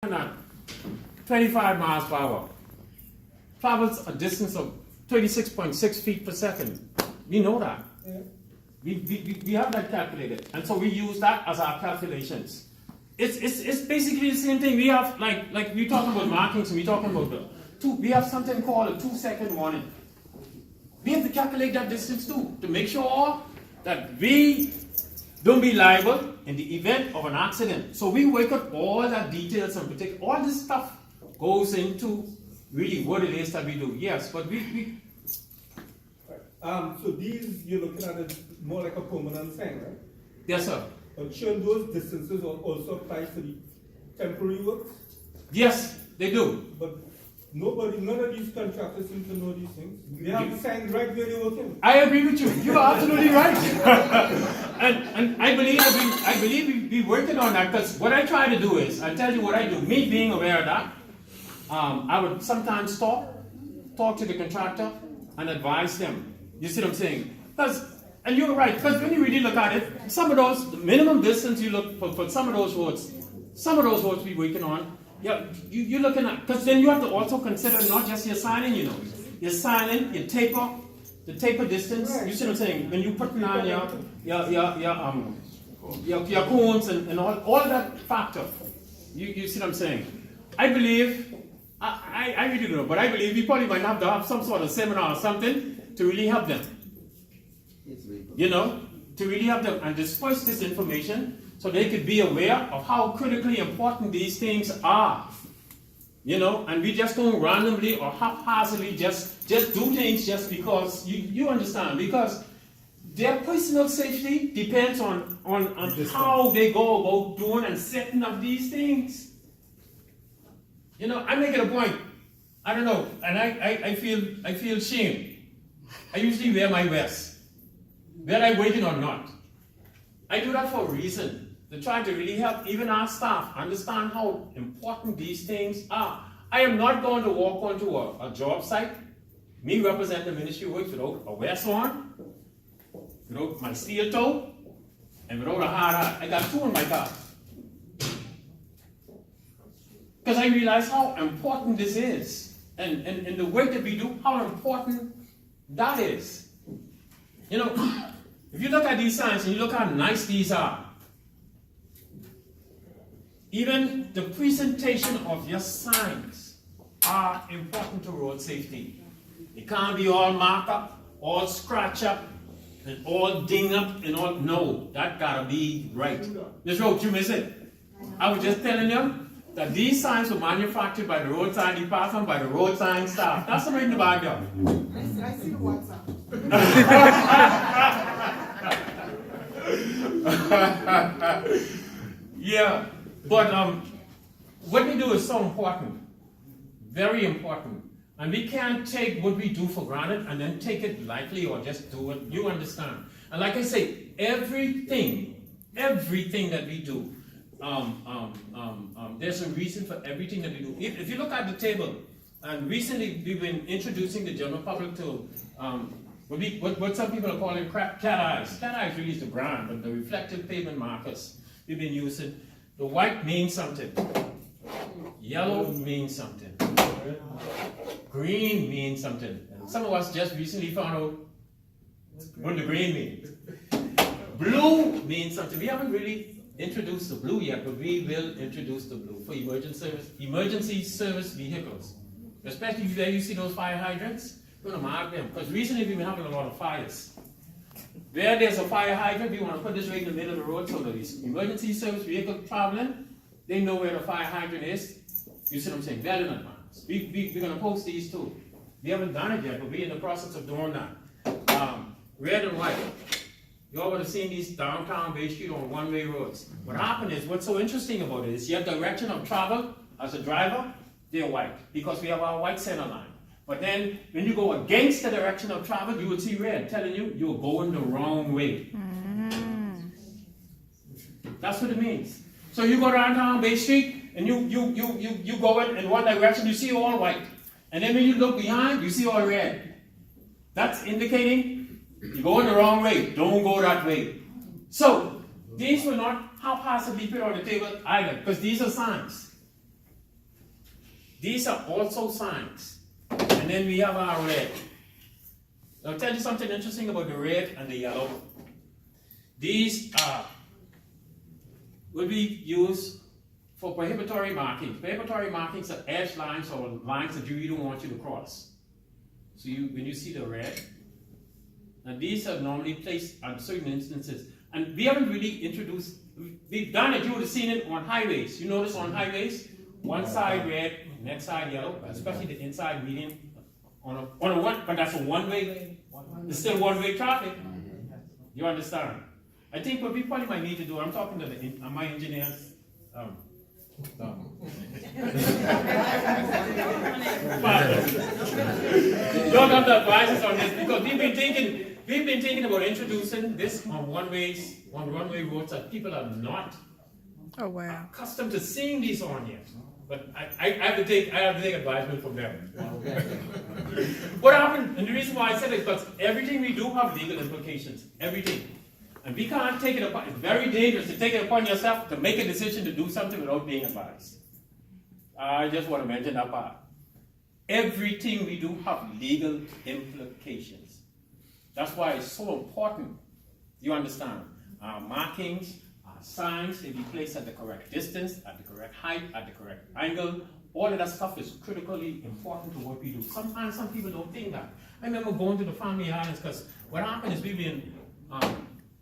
at 25 miles per hour, travels a distance of 36.6 feet per second. We know that. Yeah. We have that calculated, and so we use that as our calculations. It's basically the same thing. We have like we talking about markings, and we talking about we have something called a 2-second warning. We have to calculate that distance too to make sure that we don't be liable in the event of an accident. So we work out all that details and protect all this stuff goes into really what it is that we do. Yes, but we So these, you're looking at it more like a permanent sign, right? yes, sir. But should those distances also apply to the temporary works? Yes, they do. But none of these contractors seem to know these things. They have the sign right where they're working. I agree with you. You are absolutely right. and I believe we working on that, because what I try to do is, I tell you what I do. Me being aware of that, I would sometimes talk to the contractor and advise them. You see what I'm saying? And you're right, because when you really look at it, some of those, the minimum distance you look for some of those roads we're working on, yeah, you're looking at, because then you have to also consider not just your signing, your signing, your taper, the taper distance. Right. You see what I'm saying? When you put on your cones and all that factor, you see what I'm saying? I believe, I really don't know, but I believe we probably might have to have some sort of seminar or something to really help them. To really help them and disperse this information so they could be aware of how critically important these things are. And we just don't randomly or haphazardly just do things just because you understand, because their personal safety depends on how they go about doing and setting up these things. I make it a point. I don't know, and I feel shame. I usually wear my vest, whether I'm waiting or not. I do that for a reason, to try to really help even our staff understand how important these things are. I am not going to walk onto a job site, me represent the Ministry of Works, without a vest on, without my steel toe, and without a hard hat. I got two in my car. Because I realize how important this is, and the work that we do, how important that is. If you look at these signs and you look how nice these are, even the presentation of your signs are important to road safety. It can't be all marked up, all scratched up, and all ding up, and all. No, that gotta be right. This road, you miss it. I was just telling you that these signs were manufactured by the road sign department, by the road sign staff. That's right in the backyard. I see the WhatsApp. Yeah, but what we do is so important, very important, and we can't take what we do for granted and then take it lightly or just do it. You understand? And like I say, everything that we do, there's a reason for everything that we do. If you look at the table, and recently we've been introducing the general public to what some people are calling cat eyes. Cat eyes really is the brand, but the reflective pavement markers we've been using. The white means something. Yellow means something. Green means something. And some of us just recently found out what the green means. Blue means something. We haven't really introduced the blue yet, but we will introduce the blue for emergency service vehicles. Especially where you see those fire hydrants, we're going to mark them. Because recently we've been having a lot of fires. Where there's a fire hydrant, we want to put this right in the middle of the road so that these emergency service vehicle traveling, they know where the fire hydrant is. You see what I'm saying? Well in advance. We're going to post these too. We haven't done it yet, but we're in the process of doing that. Red and white. You all would have seen these downtown Bay Street on one-way roads. What happened is, what's so interesting about it is your direction of travel as a driver, they're white, because we have our white center line. But then, when you go against the direction of travel, you will see red, telling you you're going the wrong way. That's what it means. So you go downtown Bay Street, and you go in one direction, you see all white. And then when you look behind, you see all red. That's indicating you're going the wrong way. Don't go that way. So, these were not haphazardly put on the table either, because these are signs. These are also signs. And then we have our red. I'll tell you something interesting about the red and the yellow. These will be used for prohibitory markings. Prohibitory markings are edge lines or lines that you don't want you to cross. So when you see the red, and these are normally placed on certain instances. And we haven't really introduced, we've done it, you would have seen it on highways. You notice on highways, one side red, next side yellow, especially the inside median on a one, but that's a one-way, it's still one-way traffic. You understand? I think what we probably might need to do, I'm talking to my engineers, don't have the advisors on this because we've been thinking about introducing this on runway roads that people are not accustomed to seeing these on yet. But I have to take advisement from them. What happened, and the reason why I said it is because everything we do have legal implications. Everything. And we can't take it upon, it's very dangerous to take it upon yourself to make a decision to do something without being advised. I just want to mention that part. Everything we do have legal implications. That's why it's so important. You understand? Our markings, our signs, they be placed at the correct distance, at the correct height, at the correct angle. All of that stuff is critically important to what we do. Sometimes some people don't think that. I remember going to the family islands because what happened is we've been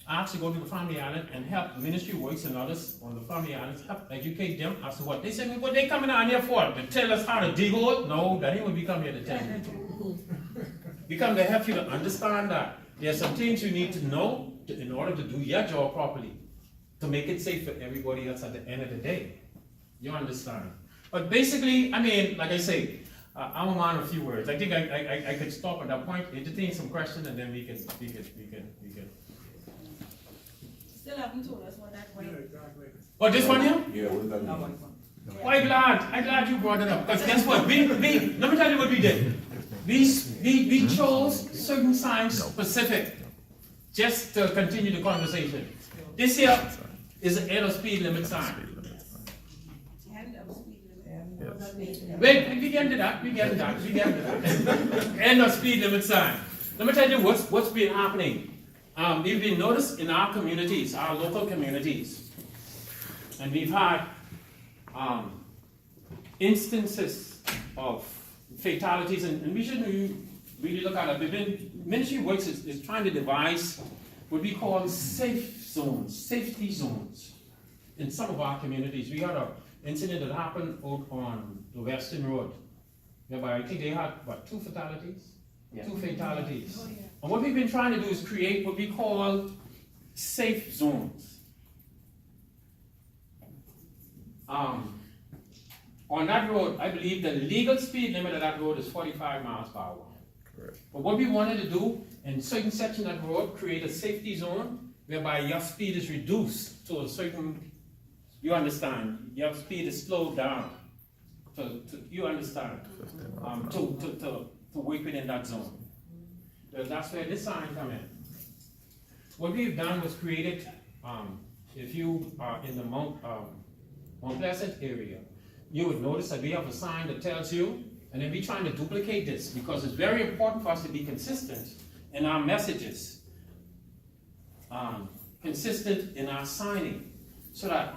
asked to go to the family island and help ministry works and others on the family islands, help educate them as to what. They said, what they coming down here for? To tell us how to dig hole? No, that ain't what we come here to tell you. We come to help you to understand that there are some things you need to know in order to do your job properly, to make it safe for everybody else at the end of the day. You understand? But basically, I mean, like I say, I'm a man of few words. I think I could stop at that point, entertain some questions, and then we can. Still haven't told us what that way. Oh, this one here? Yeah, what does that That mean? one. Oh, I'm glad you brought it up. Because guess what? Let me tell you what we did. We chose certain signs specific just to continue the conversation. This here is the end of speed limit sign. End of speed limit. Wait, we get into that. End of speed limit sign. Let me tell you what's been happening. We've been noticed in our communities, our local communities, and we've had instances of fatalities, and we shouldn't really look at it. Ministry Works is trying to devise what we call safety zones in some of our communities. We had an incident that happened out on the Western Road, whereby I think they had, two fatalities? Yeah. 2 fatalities. Oh, yeah. And what we've been trying to do is create what we call safe zones. On that road, I believe the legal speed limit of that road is 45 miles per hour. Correct. But what we wanted to do in certain sections of that road, create a safety zone whereby your speed is reduced to a certain, you understand, your speed is slowed down. You understand, to work within that zone. So that's where this sign come in. What we've done was created, if you are in the Mount Pleasant area, you would notice that we have a sign that tells you, and then we're trying to duplicate this because it's very important for us to be consistent in our messages, consistent in our signing, so that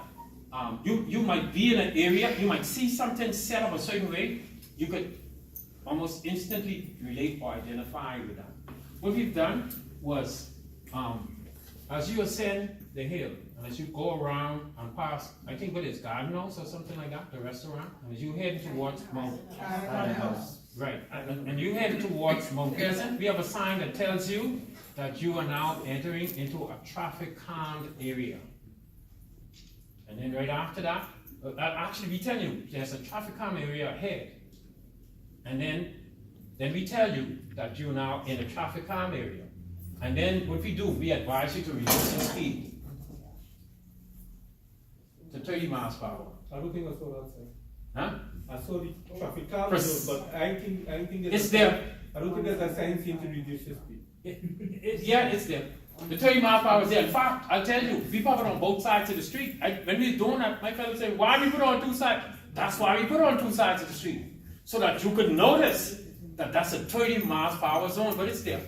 you might be in an area, you might see something set up a certain way, you could almost instantly relate or identify with that. What we've done was, as you ascend the hill, and as you go around and past, I think what is Garden House or something like that, the restaurant, and as you head towards Mount House, right, and you head towards Mount Pleasant, we have a sign that tells you that you are now entering into a traffic calmed area. And then right after that, actually we tell you there's a traffic calm area ahead. And then we tell you that you're now in a traffic calm area. And then what we do, we advise you to reduce your speed to 30 miles per hour. I don't think I saw that sign. Huh? I saw the traffic calm, but I think It's there. I don't think there's a sign saying to reduce the speed. Yeah, it's there. The 30 miles per hour is there. In fact, I'll tell you, we put it on both sides of the street. When we're doing that, my fellow said, why do we put it on 2 sides? That's why we put it on two sides of the street, so that you could notice that that's a 30 miles per hour zone, but it's there.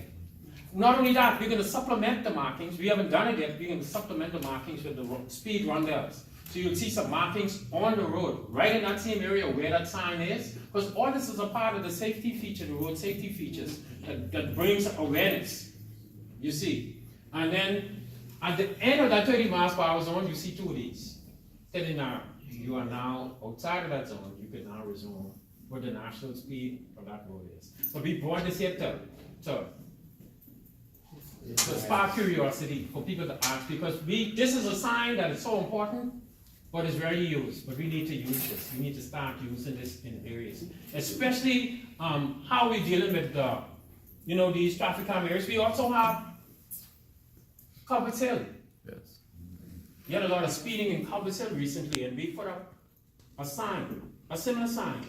Not only that, we're going to supplement the markings. We haven't done it yet. We're going to supplement the markings with the speed runbells. So you'll see some markings on the road, right in that same area where that sign is, because all this is a part of the safety feature, the road safety features, that brings awareness, you see. And then, at the end of that 30 miles per hour zone, you see two of these. Then now, you are now outside of that zone, you can now resume what the national speed of that road is. So we brought this here to spark curiosity for people to ask, because this is a sign that is so important, but it's rarely used. But we need to use this. We need to start using this in areas, especially how we're dealing with these traffic calm areas. We also have Culver's Hill. Yes. We had a lot of speeding in Culver's Hill recently, and we put up a sign, a similar sign,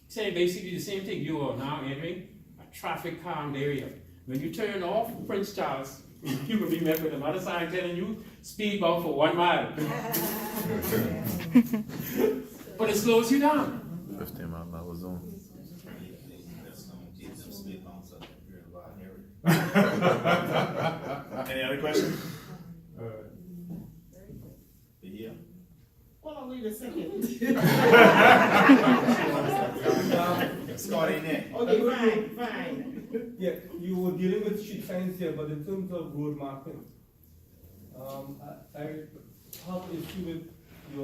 saying basically the same thing. You are now entering a traffic calm area. When you turn off Prince Charles, you will be met with another sign telling you speed bump for 1 mile. But it slows you down. 15 mile an hour zone. Any other questions? Yeah. Hold on, wait a second. Scott in there. Okay, fine. Yeah, you were dealing with street signs here, but in terms of road marking, I have an issue with a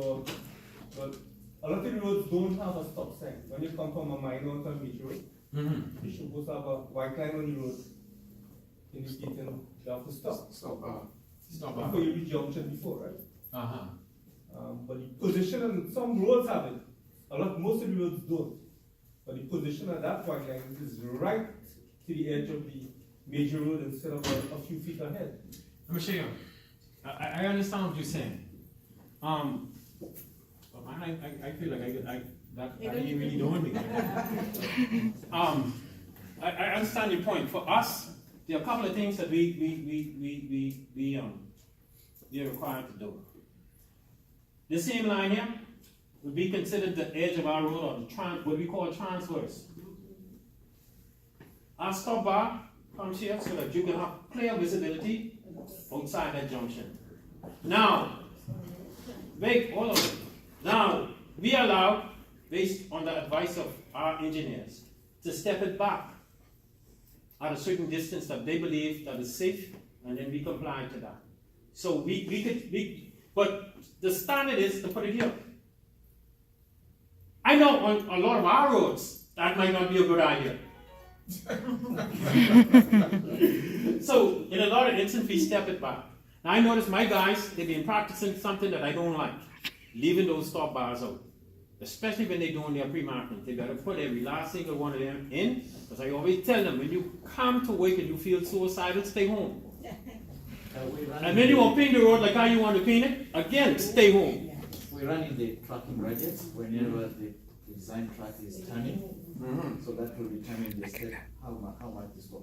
lot of the roads don't have a stop sign. When you come from a minor to a major road, you should supposed to have a white line on the road indicating you have to stop. Stop. Before you reach junction before, right? Uh-huh. But the position, and some roads have it. Most of the roads don't. But the position of that white line is right to the edge of the major road instead of a few feet ahead. Let me show you. I understand what you're saying. But man, I feel like that ain't really doing me. I understand your point. For us, there are a couple of things that we are required to do. The same line here would be considered the edge of our road, or what we call transverse. Our stop bar comes here so that you can have clear visibility outside that junction. Now, wait, all of it. Now, we allow, based on the advice of our engineers, to step it back at a certain distance that they believe that is safe, and then we comply to that. So but the standard is to put it here. I know on a lot of our roads, that might not be a good idea. So, in a lot of instances, we step it back. Now, I notice my guys, they've been practicing something that I don't like, leaving those stop bars out. Especially when they're doing their pre-marking. They better put every last single one of them in, because I always tell them, when you come to work and you feel suicidal, stay home. And when you want to paint the road like how you want to paint it, again, stay home. We run in the tracking gadgets whenever the design track is turning, so that will determine the step, how much is for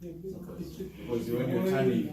because when you're turning,